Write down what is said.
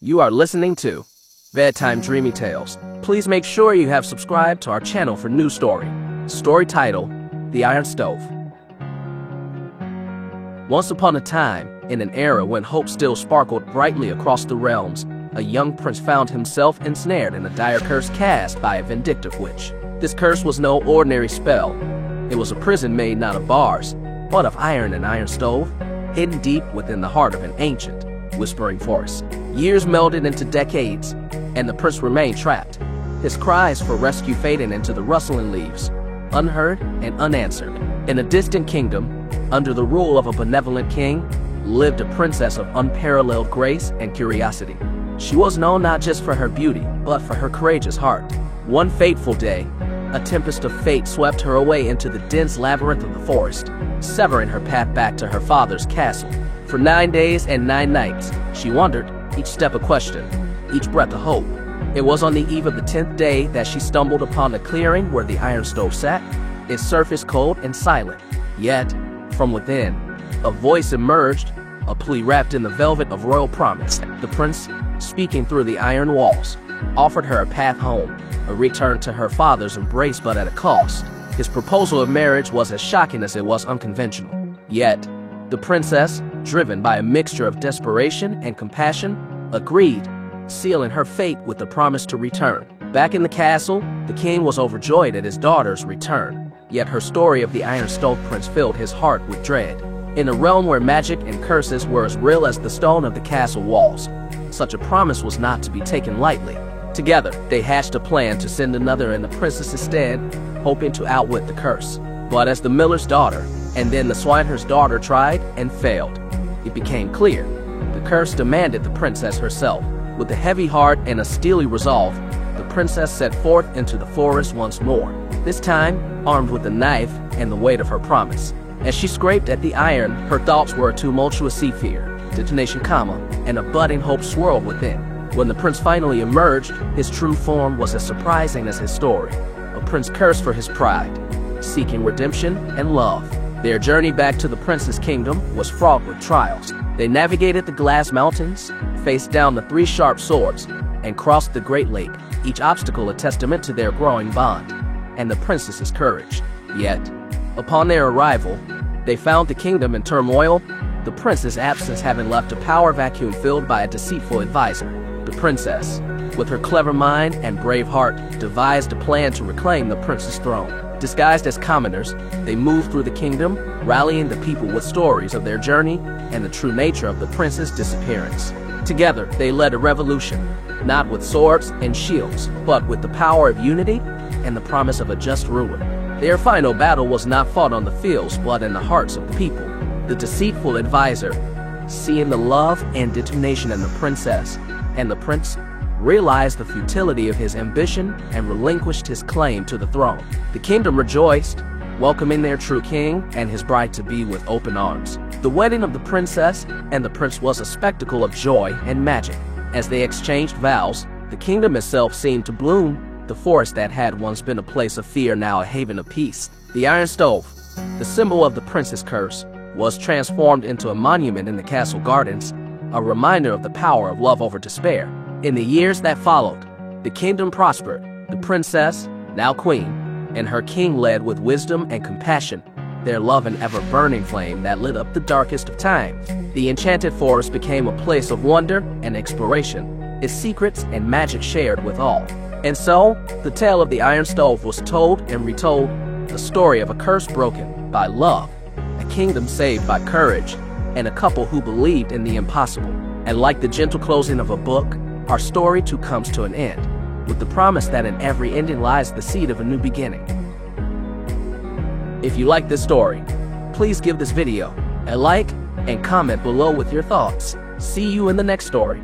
You are listening to Bedtime Dreamy Tales. Please make sure you have subscribed to our channel for new story. Story title, The Iron Stove. Once upon a time, in an era when hope still sparkled brightly across the realms, a young prince found himself ensnared in a dire curse cast by a vindictive witch. This curse was no ordinary spell. It was a prison made not of bars, but of iron and iron stove, hidden deep within the heart of an ancient, whispering forest. Years melded into decades, and the prince remained trapped, his cries for rescue fading into the rustling leaves, unheard and unanswered. In a distant kingdom, under the rule of a benevolent king, lived a princess of unparalleled grace and curiosity. She was known not just for her beauty, but for her courageous heart. One fateful day, a tempest of fate swept her away into the dense labyrinth of the forest, severing her path back to her father's castle. For 9 days and 9 nights, she wandered, each step a question, each breath a hope. It was on the eve of the 10th day that she stumbled upon the clearing where the iron stove sat, its surface cold and silent. Yet, from within, a voice emerged, a plea wrapped in the velvet of royal promise. The prince, speaking through the iron walls, offered her a path home, a return to her father's embrace, but at a cost. His proposal of marriage was as shocking as it was unconventional. Yet, the princess, driven by a mixture of desperation and compassion, agreed, sealing her fate with the promise to return. Back in the castle, the king was overjoyed at his daughter's return. Yet her story of the Iron Stove Prince filled his heart with dread. In a realm where magic and curses were as real as the stone of the castle walls, such a promise was not to be taken lightly. Together, they hatched a plan to send another in the princess's stead, hoping to outwit the curse. But as the miller's daughter, and then the swineher's daughter tried and failed, it became clear the curse demanded the princess herself. With a heavy heart and a steely resolve, the princess set forth into the forest once more, this time armed with a knife and the weight of her promise. As she scraped at the iron, her thoughts were a tumultuous sea fear, detonation, and a budding hope swirled within. When the prince finally emerged, his true form was as surprising as his story. A prince cursed for his pride, seeking redemption and love. Their journey back to the prince's kingdom was fraught with trials. They navigated the glass mountains, faced down the 3 sharp swords, and crossed the Great Lake, each obstacle a testament to their growing bond and the princess's courage. Yet, upon their arrival, they found the kingdom in turmoil, the prince's absence having left a power vacuum filled by a deceitful advisor. The princess, with her clever mind and brave heart, devised a plan to reclaim the prince's throne. Disguised as commoners, they moved through the kingdom, rallying the people with stories of their journey and the true nature of the prince's disappearance. Together, they led a revolution, not with swords and shields, but with the power of unity and the promise of a just ruler. Their final battle was not fought on the fields, but in the hearts of the people. The deceitful advisor, seeing the love and determination in the princess and the prince, realized the futility of his ambition and relinquished his claim to the throne. The kingdom rejoiced, welcoming their true king and his bride-to-be with open arms. The wedding of the princess and the prince was a spectacle of joy and magic. As they exchanged vows, the kingdom itself seemed to bloom. The forest that had once been a place of fear, now a haven of peace. The Iron Stove, the symbol of the prince's curse, was transformed into a monument in the castle gardens, a reminder of the power of love over despair. In the years that followed, the kingdom prospered. The princess, now queen, and her king led with wisdom and compassion, their love an ever-burning flame that lit up the darkest of times. The enchanted forest became a place of wonder and exploration, its secrets and magic shared with all. And so, the tale of the Iron Stove was told and retold, the story of a curse broken by love, a kingdom saved by courage, and a couple who believed in the impossible. And like the gentle closing of a book, our story too comes to an end, with the promise that in every ending lies the seed of a new beginning. If you like this story, please give this video a like and comment below with your thoughts. See you in the next story.